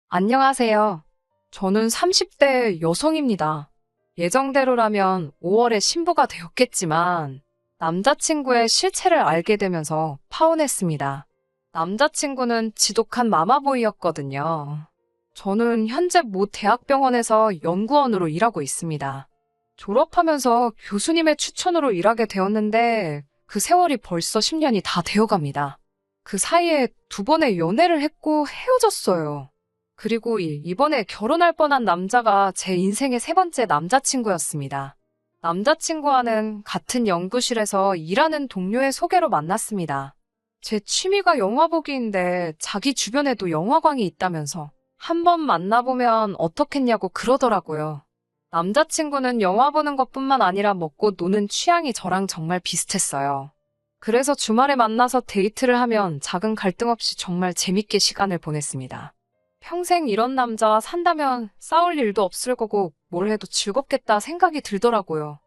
안녕하세요. 저는 30대 여성입니다. 예정대로라면 5월에 신부가 되었겠지만 남자친구의 실체를 알게 되면서 파혼했습니다. 남자친구는 지독한 마마보이였거든요. 저는 현재 모 대학병원에서 연구원으로 일하고 있습니다. 졸업하면서 교수님의 추천으로 일하게 되었는데 그 세월이 벌써 10년이 다 되어갑니다. 그 사이에 두 번의 연애를 했고 헤어졌어요. 그리고 이번에 결혼할 뻔한 남자가 제 인생의 세 번째 남자친구였습니다. 남자친구와는 같은 연구실에서 일하는 동료의 소개로 만났습니다. 제 취미가 영화 보기인데 자기 주변에도 영화관이 있다면서 한 번 만나보면 어떻겠냐고 그러더라고요. 남자친구는 영화 보는 것뿐만 아니라 먹고 노는 취향이 저랑 정말 비슷했어요. 그래서 주말에 만나서 데이트를 하면 작은 갈등 없이 정말 재밌게 시간을 보냈습니다. 평생 이런 남자와 산다면 싸울 일도 없을 거고 뭘 해도 즐겁겠다 생각이 들더라고요.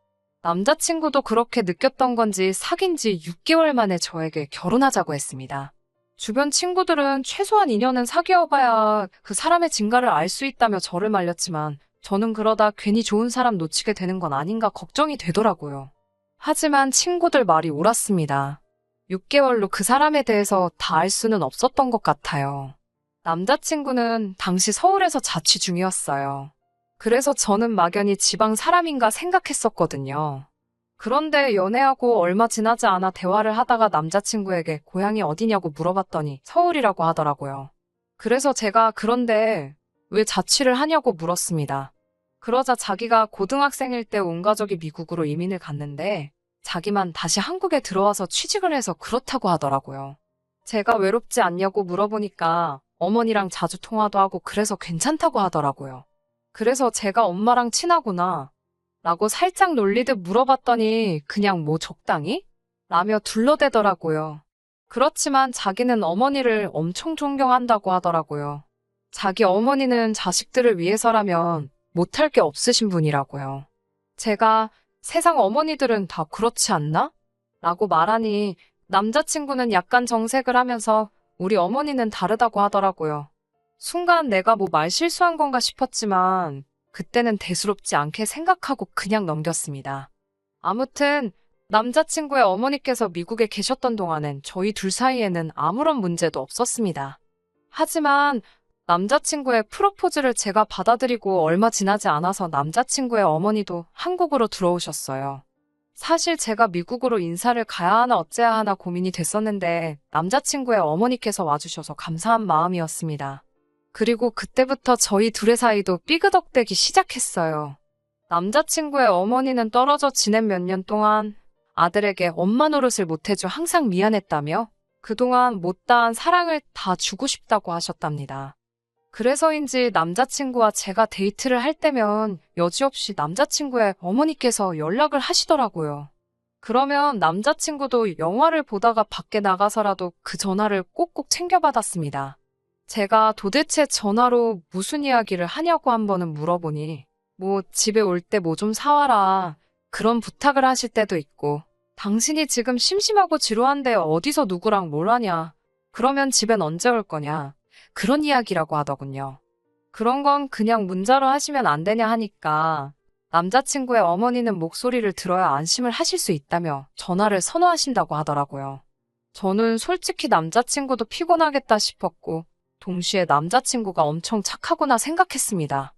남자친구도 그렇게 느꼈던 건지 사귄 지 6개월 만에 저에게 결혼하자고 했습니다. 주변 친구들은 최소한 2년은 사귀어봐야 그 사람의 진가를 알 수 있다며 저를 말렸지만 저는 그러다 괜히 좋은 사람 놓치게 되는 건 아닌가 걱정이 되더라고요. 하지만 친구들 말이 옳았습니다. 6개월로 그 사람에 대해서 다 알 수는 없었던 것 같아요. 남자친구는 당시 서울에서 자취 중이었어요. 그래서 저는 막연히 지방 사람인가 생각했었거든요. 그런데 연애하고 얼마 지나지 않아 대화를 하다가 남자친구에게 고향이 어디냐고 물어봤더니 서울이라고 하더라고요. 그래서 제가 그런데 왜 자취를 하냐고 물었습니다. 그러자 자기가 고등학생일 때 온 가족이 미국으로 이민을 갔는데 자기만 다시 한국에 들어와서 취직을 해서 그렇다고 하더라고요. 제가 외롭지 않냐고 물어보니까 어머니랑 자주 통화도 하고 그래서 괜찮다고 하더라고요. 그래서 제가 엄마랑 친하구나 라고 살짝 놀리듯 물어봤더니 그냥 뭐 적당히? 라며 둘러대더라고요. 그렇지만 자기는 어머니를 엄청 존경한다고 하더라고요. 자기 어머니는 자식들을 위해서라면 못할 게 없으신 분이라고요. 제가 세상 어머니들은 다 그렇지 않나? 라고 말하니 남자친구는 약간 정색을 하면서 우리 어머니는 다르다고 하더라고요. 순간 내가 뭐 말 실수한 건가 싶었지만 그때는 대수롭지 않게 생각하고 그냥 넘겼습니다. 아무튼 남자친구의 어머니께서 미국에 계셨던 동안엔 저희 둘 사이에는 아무런 문제도 없었습니다. 하지만 남자친구의 프로포즈를 제가 받아들이고 얼마 지나지 않아서 남자친구의 어머니도 한국으로 들어오셨어요. 사실 제가 미국으로 인사를 가야 하나 어째야 하나 고민이 됐었는데 남자친구의 어머니께서 와주셔서 감사한 마음이었습니다. 그리고 그때부터 저희 둘의 사이도 삐그덕대기 시작했어요. 남자친구의 어머니는 떨어져 지낸 몇 년 동안 아들에게 엄마 노릇을 못해줘 항상 미안했다며 그동안 못다한 사랑을 다 주고 싶다고 하셨답니다. 그래서인지 남자친구와 제가 데이트를 할 때면 여지없이 남자친구의 어머니께서 연락을 하시더라고요. 그러면 남자친구도 영화를 보다가 밖에 나가서라도 그 전화를 꼭꼭 챙겨받았습니다. 제가 도대체 전화로 무슨 이야기를 하냐고 한 번은 물어보니 뭐 집에 올 때 뭐 좀 사와라 그런 부탁을 하실 때도 있고 당신이 지금 심심하고 지루한데 어디서 누구랑 뭘 하냐 그러면 집엔 언제 올 거냐 그런 이야기라고 하더군요. 그런 건 그냥 문자로 하시면 안 되냐 하니까 남자친구의 어머니는 목소리를 들어야 안심을 하실 수 있다며 전화를 선호하신다고 하더라고요. 저는 솔직히 남자친구도 피곤하겠다 싶었고 동시에 남자친구가 엄청 착하구나 생각했습니다.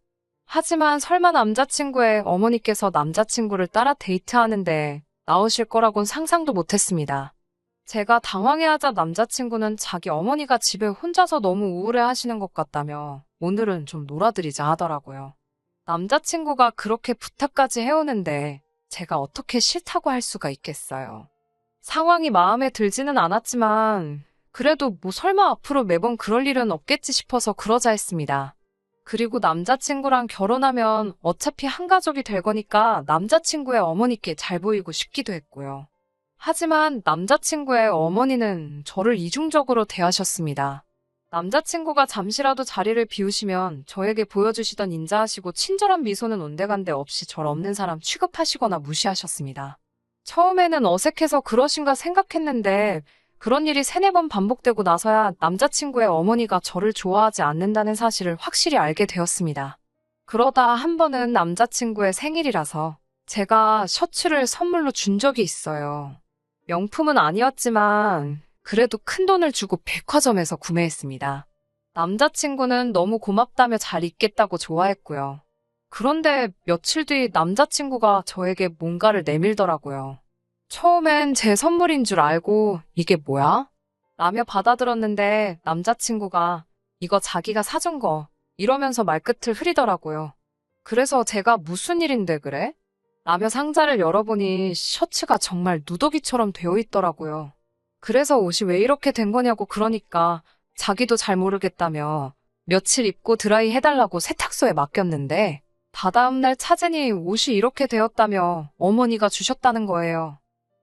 하지만 설마 남자친구의 어머니께서 남자친구를 따라 데이트하는데 나오실 거라곤 상상도 못했습니다. 제가 당황해하자 남자친구는 자기 어머니가 집에 혼자서 너무 우울해 하시는 것 같다며 오늘은 좀 놀아드리자 하더라고요. 남자친구가 그렇게 부탁까지 해오는데 제가 어떻게 싫다고 할 수가 있겠어요. 상황이 마음에 들지는 않았지만 그래도 뭐 설마 앞으로 매번 그럴 일은 없겠지 싶어서 그러자 했습니다. 그리고 남자친구랑 결혼하면 어차피 한 가족이 될 거니까 남자친구의 어머니께 잘 보이고 싶기도 했고요. 하지만 남자친구의 어머니는 저를 이중적으로 대하셨습니다. 남자친구가 잠시라도 자리를 비우시면 저에게 보여주시던 인자하시고 친절한 미소는 온데간데 없이 절 없는 사람 취급하시거나 무시하셨습니다. 처음에는 어색해서 그러신가 생각했는데 그런 일이 세네 번 반복되고 나서야 남자친구의 어머니가 저를 좋아하지 않는다는 사실을 확실히 알게 되었습니다. 그러다 한 번은 남자친구의 생일이라서 제가 셔츠를 선물로 준 적이 있어요. 명품은 아니었지만 그래도 큰 돈을 주고 백화점에서 구매했습니다. 남자친구는 너무 고맙다며 잘 입겠다고 좋아했고요. 그런데 며칠 뒤 남자친구가 저에게 뭔가를 내밀더라고요. 처음엔 제 선물인 줄 알고 이게 뭐야? 라며 받아들었는데 남자친구가 이거 자기가 사준 거 이러면서 말끝을 흐리더라고요. 그래서 제가 무슨 일인데 그래? 라며 상자를 열어보니 셔츠가 정말 누더기처럼 되어 있더라고요. 그래서 옷이 왜 이렇게 된 거냐고 그러니까 자기도 잘 모르겠다며 며칠 입고 드라이 해달라고 세탁소에 맡겼는데 다다음 날 찾으니 옷이 이렇게 되었다며 어머니가 주셨다는 거예요.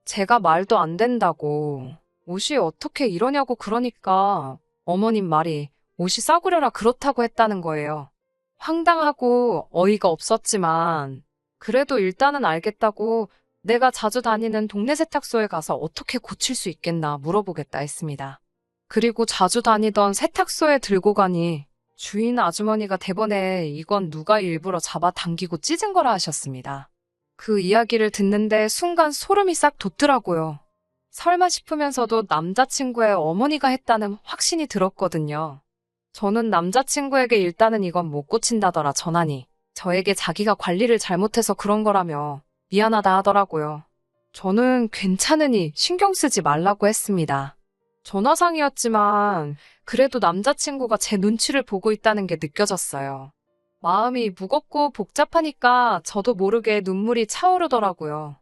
제가 말도 안 된다고 옷이 어떻게 이러냐고 그러니까 어머님 말이 옷이 싸구려라 그렇다고 했다는 거예요. 황당하고 어이가 없었지만 그래도 일단은 알겠다고 내가 자주 다니는 동네 세탁소에 가서 어떻게 고칠 수 있겠나 물어보겠다 했습니다. 그리고 자주 다니던 세탁소에 들고 가니 주인 아주머니가 대번에 이건 누가 일부러 잡아당기고 찢은 거라 하셨습니다. 그 이야기를 듣는데 순간 소름이 싹 돋더라고요. 설마 싶으면서도 남자친구의 어머니가 했다는 확신이 들었거든요. 저는 남자친구에게 일단은 이건 못 고친다더라 전하니 저에게 자기가 관리를 잘못해서 그런 거라며 미안하다 하더라고요. 저는 괜찮으니 신경 쓰지 말라고 했습니다. 전화상이었지만 그래도 남자친구가 제 눈치를 보고 있다는 게 느껴졌어요. 마음이 무겁고 복잡하니까 저도 모르게 눈물이 차오르더라고요.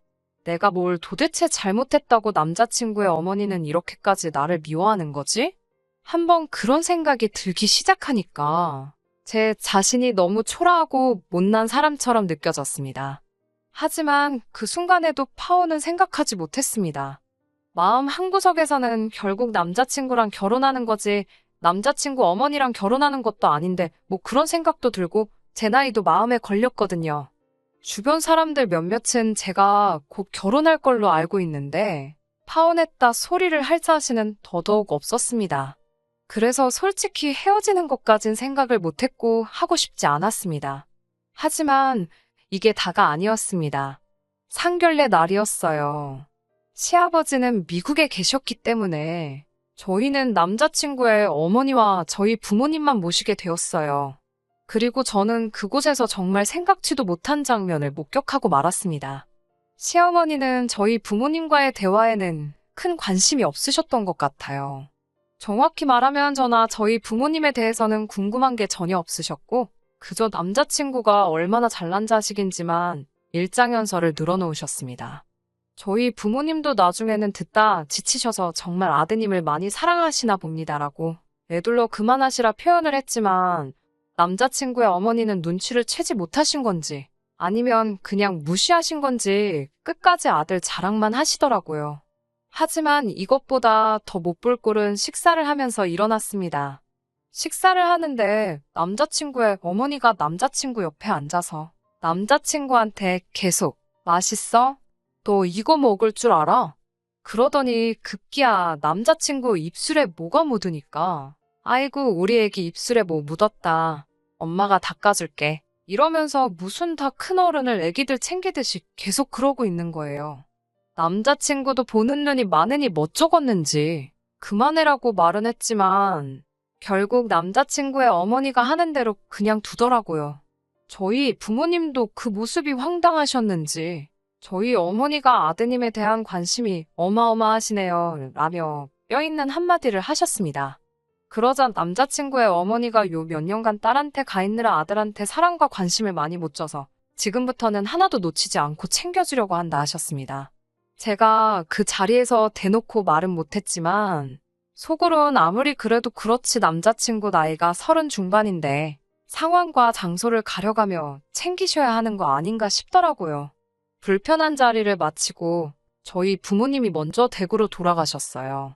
내가 뭘 도대체 잘못했다고 남자친구의 어머니는 이렇게까지 나를 미워하는 거지? 한번 그런 생각이 들기 시작하니까 제 자신이 너무 초라하고 못난 사람처럼 느껴졌습니다. 하지만 그 순간에도 파오는 생각하지 못했습니다. 마음 한구석에서는 결국 남자친구랑 결혼하는 거지 남자친구 어머니랑 결혼하는 것도 아닌데 뭐 그런 생각도 들고 제 나이도 마음에 걸렸거든요. 주변 사람들 몇몇은 제가 곧 결혼할 걸로 알고 있는데 파혼했다 소리를 할 자신은 더더욱 없었습니다. 그래서 솔직히 헤어지는 것까진 생각을 못했고 하고 싶지 않았습니다. 하지만 이게 다가 아니었습니다. 상견례 날이었어요. 시아버지는 미국에 계셨기 때문에 저희는 남자친구의 어머니와 저희 부모님만 모시게 되었어요. 그리고 저는 그곳에서 정말 생각지도 못한 장면을 목격하고 말았습니다. 시어머니는 저희 부모님과의 대화에는 큰 관심이 없으셨던 것 같아요. 정확히 말하면 저나 저희 부모님에 대해서는 궁금한 게 전혀 없으셨고 그저 남자친구가 얼마나 잘난 자식인지만 일장연설을 늘어놓으셨습니다. 저희 부모님도 나중에는 듣다 지치셔서 정말 아드님을 많이 사랑하시나 봅니다라고 애둘러 그만하시라 표현을 했지만 남자친구의 어머니는 눈치를 채지 못하신 건지 아니면 그냥 무시하신 건지 끝까지 아들 자랑만 하시더라고요. 하지만 이것보다 더 못 볼 꼴은 식사를 하면서 일어났습니다. 식사를 하는데 남자친구의 어머니가 남자친구 옆에 앉아서 남자친구한테 계속 맛있어? 너 이거 먹을 줄 알아? 그러더니 급기야 남자친구 입술에 뭐가 묻으니까 아이고 우리 애기 입술에 뭐 묻었다. 엄마가 닦아줄게. 이러면서 무슨 다 큰 어른을 애기들 챙기듯이 계속 그러고 있는 거예요. 남자친구도 보는 눈이 많으니 멋쩍었는지 그만해라고 말은 했지만 결국 남자친구의 어머니가 하는 대로 그냥 두더라고요. 저희 부모님도 그 모습이 황당하셨는지 저희 어머니가 아드님에 대한 관심이 어마어마하시네요 라며 뼈있는 한마디를 하셨습니다. 그러자 남자친구의 어머니가 요 몇 년간 딸한테 가 있느라 아들한테 사랑과 관심을 많이 못 줘서 지금부터는 하나도 놓치지 않고 챙겨주려고 한다 하셨습니다. 제가 그 자리에서 대놓고 말은 못했지만 속으론 아무리 그래도 그렇지 남자친구 나이가 30 중반인데 상황과 장소를 가려가며 챙기셔야 하는 거 아닌가 싶더라고요. 불편한 자리를 마치고 저희 부모님이 먼저 댁으로 돌아가셨어요.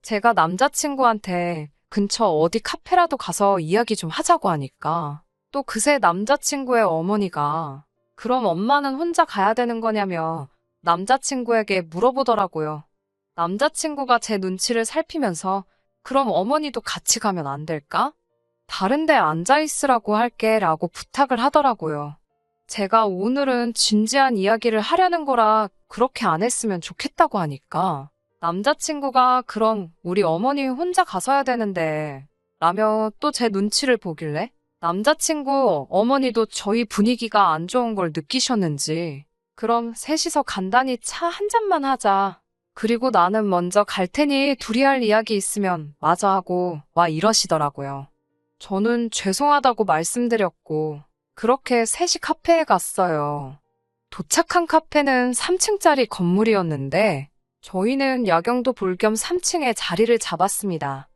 제가 남자친구한테 근처 어디 카페라도 가서 이야기 좀 하자고 하니까 또 그새 남자친구의 어머니가 그럼 엄마는 혼자 가야 되는 거냐며 남자친구에게 물어보더라고요. 남자친구가 제 눈치를 살피면서 그럼 어머니도 같이 가면 안 될까? 다른 데 앉아 있으라고 할게 라고 부탁을 하더라고요. 제가 오늘은 진지한 이야기를 하려는 거라 그렇게 안 했으면 좋겠다고 하니까 남자친구가 그럼 우리 어머니 혼자 가서야 되는데 라며 또 제 눈치를 보길래 남자친구 어머니도 저희 분위기가 안 좋은 걸 느끼셨는지 그럼 셋이서 간단히 차 한 잔만 하자. 그리고 나는 먼저 갈 테니 둘이 할 이야기 있으면 마저 하고 와 이러시더라고요. 저는 죄송하다고 말씀드렸고 그렇게 셋이 카페에 갔어요. 도착한 카페는 3층짜리 건물이었는데 저희는 야경도 볼 겸 3층에 자리를 잡았습니다.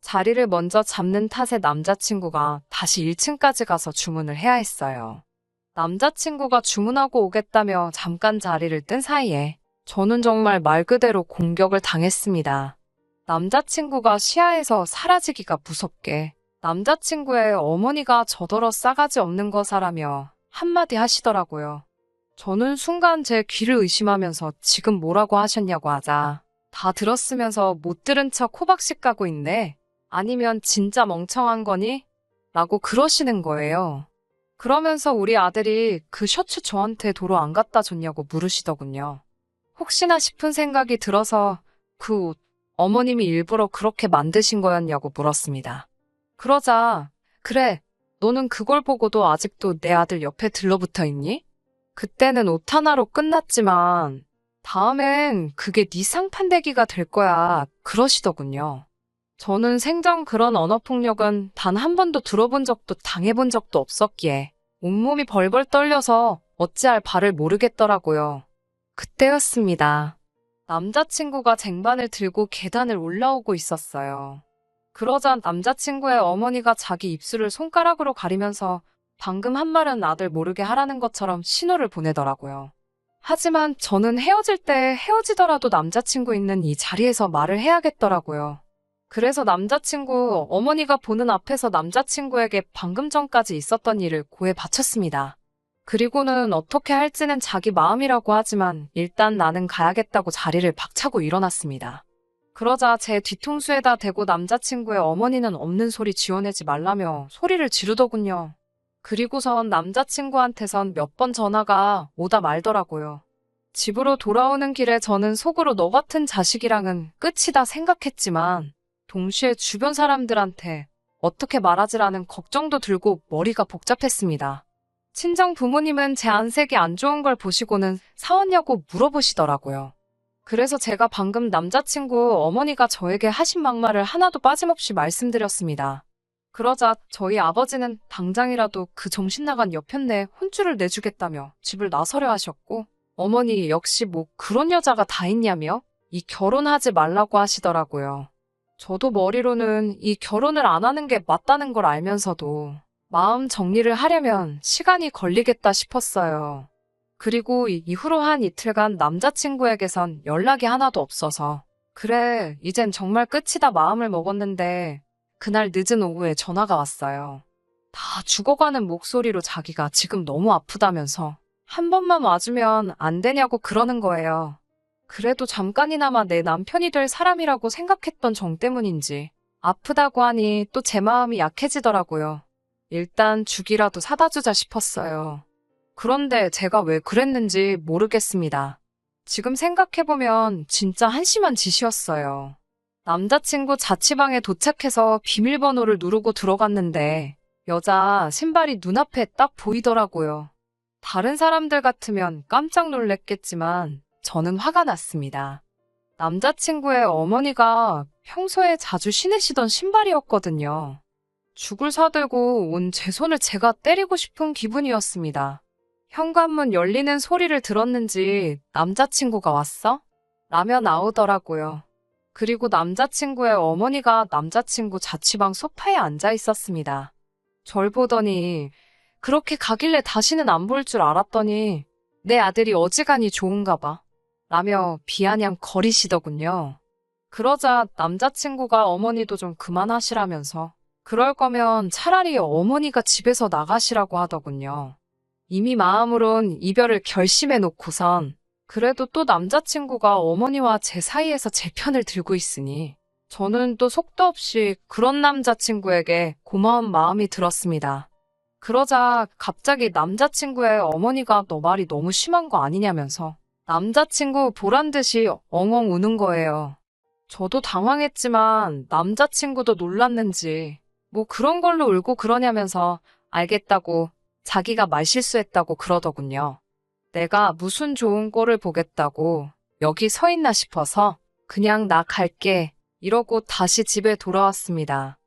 자리를 먼저 잡는 탓에 남자친구가 다시 1층까지 가서 주문을 해야 했어요. 남자친구가 주문하고 오겠다며 잠깐 자리를 뜬 사이에 저는 정말 말 그대로 공격을 당했습니다. 남자친구가 시야에서 사라지기가 무섭게 남자친구의 어머니가 저더러 싸가지 없는 거사라며 한마디 하시더라고요. 저는 순간 제 귀를 의심하면서 지금 뭐라고 하셨냐고 하자 다 들었으면서 못 들은 척 호박씨 까고 있네. 아니면 진짜 멍청한 거니? 라고 그러시는 거예요. 그러면서 우리 아들이 그 셔츠 저한테 도로 안 갖다 줬냐고 물으시더군요. 혹시나 싶은 생각이 들어서 그 옷, 어머님이 일부러 그렇게 만드신 거였냐고 물었습니다. 그러자, 그래, 너는 그걸 보고도 아직도 내 아들 옆에 들러붙어 있니? 그때는 옷 하나로 끝났지만, 다음엔 그게 네 상판대기가 될 거야, 그러시더군요. 저는 생전 그런 언어폭력은 단 한 번도 들어본 적도 당해본 적도 없었기에, 온몸이 벌벌 떨려서 어찌할 바를 모르겠더라고요. 그때였습니다. 남자친구가 쟁반을 들고 계단을 올라오고 있었어요. 그러자 남자친구의 어머니가 자기 입술을 손가락으로 가리면서 방금 한 말은 아들 모르게 하라는 것처럼 신호를 보내더라고요. 하지만 저는 헤어질 때 헤어지더라도 남자친구 있는 이 자리에서 말을 해야겠더라고요. 그래서 남자친구 어머니가 보는 앞에서 남자친구에게 방금 전까지 있었던 일을 고해 바쳤습니다. 그리고는 어떻게 할지는 자기 마음이라고 하지만 일단 나는 가야겠다고 자리를 박차고 일어났습니다. 그러자 제 뒤통수에다 대고 남자친구의 어머니는 없는 소리 지어내지 말라며 소리를 지르더군요. 그리고선 남자친구한테선 몇 번 전화가 오다 말더라고요. 집으로 돌아오는 길에 저는 속으로 너 같은 자식이랑은 끝이다 생각했지만 동시에 주변 사람들한테 어떻게 말하지라는 걱정도 들고 머리가 복잡했습니다. 친정 부모님은 제 안색이 안 좋은 걸 보시고는 사왔냐고 물어보시더라고요. 그래서 제가 방금 남자친구 어머니가 저에게 하신 막말을 하나도 빠짐없이 말씀드렸습니다. 그러자 저희 아버지는 당장이라도 그 정신나간 여편네에 혼쭐을 내주겠다며 집을 나서려 하셨고 어머니 역시 뭐 그런 여자가 다 있냐며 이 결혼하지 말라고 하시더라고요. 저도 머리로는 이 결혼을 안 하는 게 맞다는 걸 알면서도 마음 정리를 하려면 시간이 걸리겠다 싶었어요. 그리고 이후로 한 이틀간 남자친구에게선 연락이 하나도 없어서 그래, 이젠 정말 끝이다 마음을 먹었는데 그날 늦은 오후에 전화가 왔어요. 다 죽어가는 목소리로 자기가 지금 너무 아프다면서 한 번만 와주면 안 되냐고 그러는 거예요. 그래도 잠깐이나마 내 남편이 될 사람이라고 생각했던 정 때문인지 아프다고 하니 또 제 마음이 약해지더라고요. 일단 죽이라도 사다 주자 싶었어요. 그런데 제가 왜 그랬는지 모르겠습니다. 지금 생각해보면 진짜 한심한 짓이었어요. 남자친구 자취방에 도착해서 비밀번호를 누르고 들어갔는데 여자 신발이 눈앞에 딱 보이더라고요. 다른 사람들 같으면 깜짝 놀랐겠지만 저는 화가 났습니다. 남자친구의 어머니가 평소에 자주 신으시던 신발이었거든요. 죽을 사들고 온 제 손을 제가 때리고 싶은 기분이었습니다. 현관문 열리는 소리를 들었는지 남자친구가 왔어? 라며 나오더라고요. 그리고 남자친구의 어머니가 남자친구 자취방 소파에 앉아 있었습니다. 절 보더니 그렇게 가길래 다시는 안 볼 줄 알았더니 내 아들이 어지간히 좋은가 봐. 라며 비아냥 거리시더군요. 그러자 남자친구가 어머니도 좀 그만하시라면서 그럴 거면 차라리 어머니가 집에서 나가시라고 하더군요. 이미 마음으론 이별을 결심해 놓고선 그래도 또 남자친구가 어머니와 제 사이에서 제 편을 들고 있으니 저는 또 속도 없이 그런 남자친구에게 고마운 마음이 들었습니다. 그러자 갑자기 남자친구의 어머니가 너 말이 너무 심한 거 아니냐면서 남자친구 보란 듯이 엉엉 우는 거예요. 저도 당황했지만 남자친구도 놀랐는지 뭐 그런 걸로 울고 그러냐면서 알겠다고 자기가 말실수했다고 그러더군요. 내가 무슨 좋은 꼴을 보겠다고 여기 서 있나 싶어서 그냥 나 갈게 이러고 다시 집에 돌아왔습니다.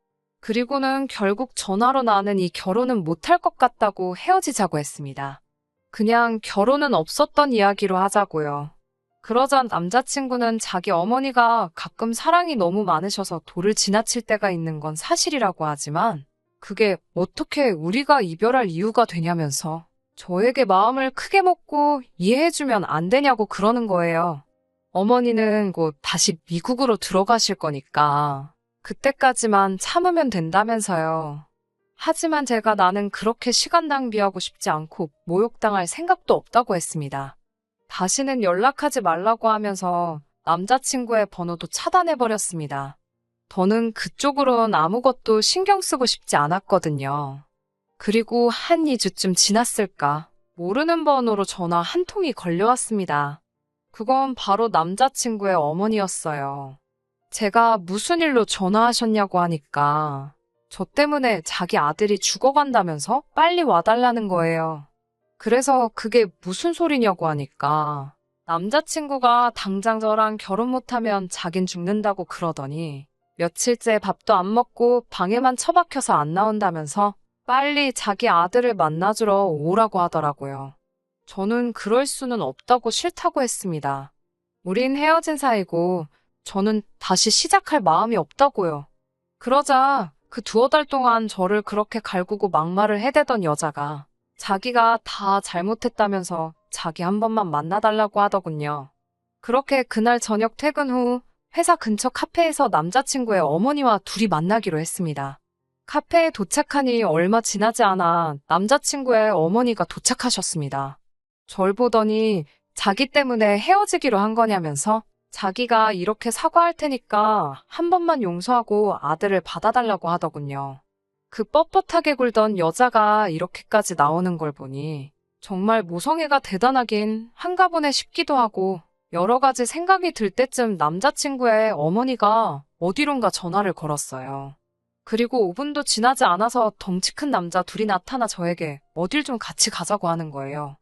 그리고는 결국 전화로 나는 이 결혼은 못할 것 같다고 헤어지자고 했습니다. 그냥 결혼은 없었던 이야기로 하자고요. 그러자 남자친구는 자기 어머니가 가끔 사랑이 너무 많으셔서 도를 지나칠 때가 있는 건 사실이라고 하지만 그게 어떻게 우리가 이별할 이유가 되냐면서 저에게 마음을 크게 먹고 이해해주면 안 되냐고 그러는 거예요. 어머니는 곧 다시 미국으로 들어가실 거니까 그때까지만 참으면 된다면서요. 하지만 제가 나는 그렇게 시간 낭비하고 싶지 않고 모욕당할 생각도 없다고 했습니다. 다시는 연락하지 말라고 하면서 남자친구의 번호도 차단해버렸습니다. 저는 그쪽으론 아무것도 신경 쓰고 싶지 않았거든요. 그리고 한 2주쯤 지났을까 모르는 번호로 전화 한 통이 걸려왔습니다. 그건 바로 남자친구의 어머니였어요. 제가 무슨 일로 전화하셨냐고 하니까 저 때문에 자기 아들이 죽어간다면서 빨리 와달라는 거예요. 그래서 그게 무슨 소리냐고 하니까 남자친구가 당장 저랑 결혼 못하면 자긴 죽는다고 그러더니 며칠째 밥도 안 먹고 방에만 처박혀서 안 나온다면서 빨리 자기 아들을 만나주러 오라고 하더라고요. 저는 그럴 수는 없다고 싫다고 했습니다. 우린 헤어진 사이고 저는 다시 시작할 마음이 없다고요. 그러자 그 두어 달 동안 저를 그렇게 갈구고 막말을 해대던 여자가 자기가 다 잘못했다면서 자기 한 번만 만나달라고 하더군요. 그렇게 그날 저녁 퇴근 후 회사 근처 카페에서 남자친구의 어머니와 둘이 만나기로 했습니다. 카페에 도착하니 얼마 지나지 않아 남자친구의 어머니가 도착하셨습니다. 절 보더니 자기 때문에 헤어지기로 한 거냐면서 자기가 이렇게 사과할 테니까 한 번만 용서하고 아들을 받아달라고 하더군요. 그 뻣뻣하게 굴던 여자가 이렇게까지 나오는 걸 보니 정말 모성애가 대단하긴 한가 보네 싶기도 하고 여러 가지 생각이 들 때쯤 남자친구의 어머니가 어디론가 전화를 걸었어요. 그리고 5분도 지나지 않아서 덩치 큰 남자 둘이 나타나 저에게 어딜 좀 같이 가자고 하는 거예요.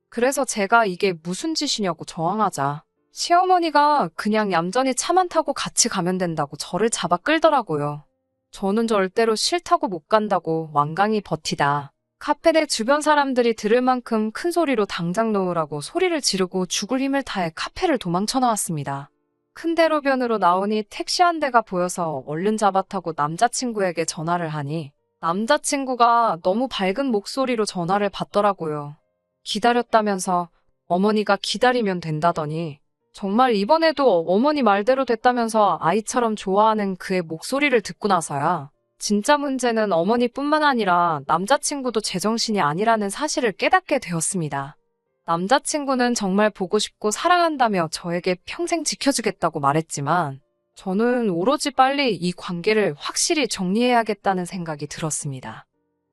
그래서 제가 이게 무슨 짓이냐고 저항하자 시어머니가 그냥 얌전히 차만 타고 같이 가면 된다고 저를 잡아 끌더라고요. 저는 절대로 싫다고 못 간다고 완강히 버티다 카페 내 주변 사람들이 들을 만큼 큰 소리로 당장 놓으라고 소리를 지르고 죽을 힘을 다해 카페를 도망쳐 나왔습니다. 큰 대로변으로 나오니 택시 한 대가 보여서 얼른 잡아 타고 남자친구에게 전화를 하니 남자친구가 너무 밝은 목소리로 전화를 받더라고요. 기다렸다면서 어머니가 기다리면 된다더니 정말 이번에도 어머니 말대로 됐다면서 아이처럼 좋아하는 그의 목소리를 듣고 나서야 진짜 문제는 어머니뿐만 아니라 남자친구도 제정신이 아니라는 사실을 깨닫게 되었습니다. 남자친구는 정말 보고 싶고 사랑한다며 저에게 평생 지켜주겠다고 말했지만 저는 오로지 빨리 이 관계를 확실히 정리해야겠다는 생각이 들었습니다.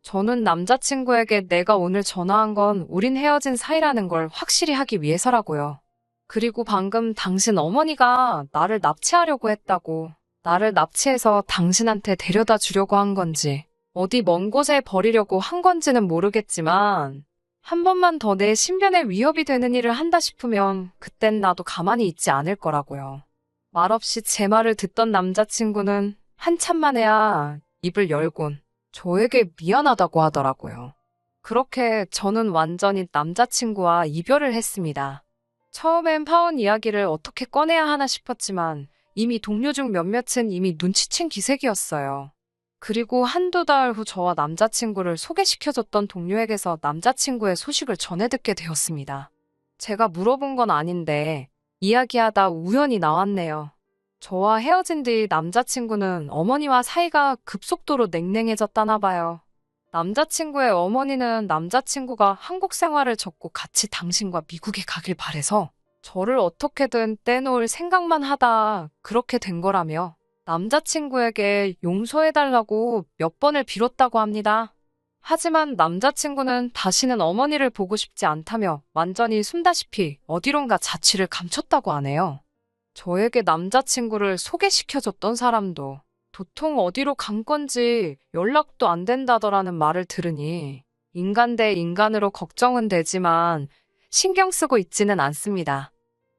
저는 남자친구에게 내가 오늘 전화한 건 우린 헤어진 사이라는 걸 확실히 하기 위해서라고요. 그리고 방금 당신 어머니가 나를 납치하려고 했다고, 나를 납치해서 당신한테 데려다 주려고 한 건지, 어디 먼 곳에 버리려고 한 건지는 모르겠지만 한 번만 더 내 신변에 위협이 되는 일을 한다 싶으면 그땐 나도 가만히 있지 않을 거라고요. 말없이 제 말을 듣던 남자친구는 한참 만에야 입을 열곤 저에게 미안하다고 하더라고요. 그렇게 저는 완전히 남자친구와 이별을 했습니다. 처음엔 파혼 이야기를 어떻게 꺼내야 하나 싶었지만 이미 동료 중 몇몇은 이미 눈치챈 기색이었어요. 그리고 한두 달 후 저와 남자친구를 소개시켜줬던 동료에게서 남자친구의 소식을 전해 듣게 되었습니다. 제가 물어본 건 아닌데 이야기하다 우연히 나왔네요. 저와 헤어진 뒤 남자친구는 어머니와 사이가 급속도로 냉랭해졌다나 봐요. 남자친구의 어머니는 남자친구가 한국 생활을 접고 같이 당신과 미국에 가길 바래서 저를 어떻게든 떼놓을 생각만 하다 그렇게 된 거라며 남자친구에게 용서해달라고 몇 번을 빌었다고 합니다. 하지만 남자친구는 다시는 어머니를 보고 싶지 않다며 완전히 숨다시피 어디론가 자취를 감췄다고 하네요. 저에게 남자친구를 소개시켜줬던 사람도 도통 어디로 간 건지 연락도 안 된다더라는 말을 들으니 인간 대 인간으로 걱정은 되지만 신경 쓰고 있지는 않습니다.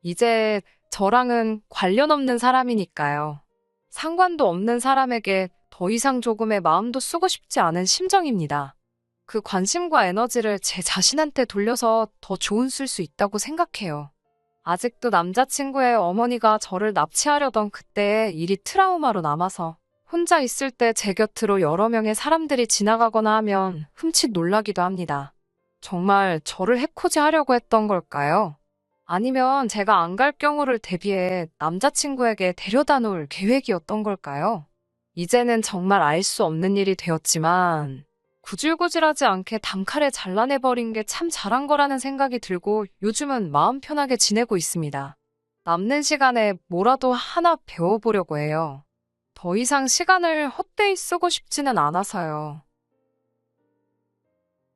이제 저랑은 관련 없는 사람이니까요. 상관도 없는 사람에게 더 이상 조금의 마음도 쓰고 싶지 않은 심정입니다. 그 관심과 에너지를 제 자신한테 돌려서 더 좋은 쓸 수 있다고 생각해요. 아직도 남자친구의 어머니가 저를 납치하려던 그때의 일이 트라우마로 남아서 혼자 있을 때 제 곁으로 여러 명의 사람들이 지나가거나 하면 흠칫 놀라기도 합니다. 정말 저를 해코지 하려고 했던 걸까요? 아니면 제가 안 갈 경우를 대비해 남자친구에게 데려다 놓을 계획이었던 걸까요? 이제는 정말 알 수 없는 일이 되었지만 구질구질하지 않게 단칼에 잘라내버린 게 참 잘한 거라는 생각이 들고 요즘은 마음 편하게 지내고 있습니다. 남는 시간에 뭐라도 하나 배워보려고 해요. 더 이상 시간을 헛되이 쓰고 싶지는 않아서요.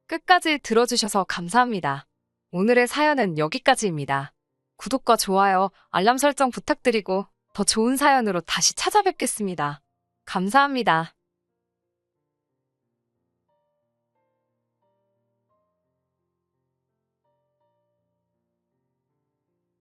끝까지 들어주셔서 감사합니다. 오늘의 사연은 여기까지입니다. 구독과 좋아요, 알람 설정 부탁드리고 더 좋은 사연으로 다시 찾아뵙겠습니다. 감사합니다.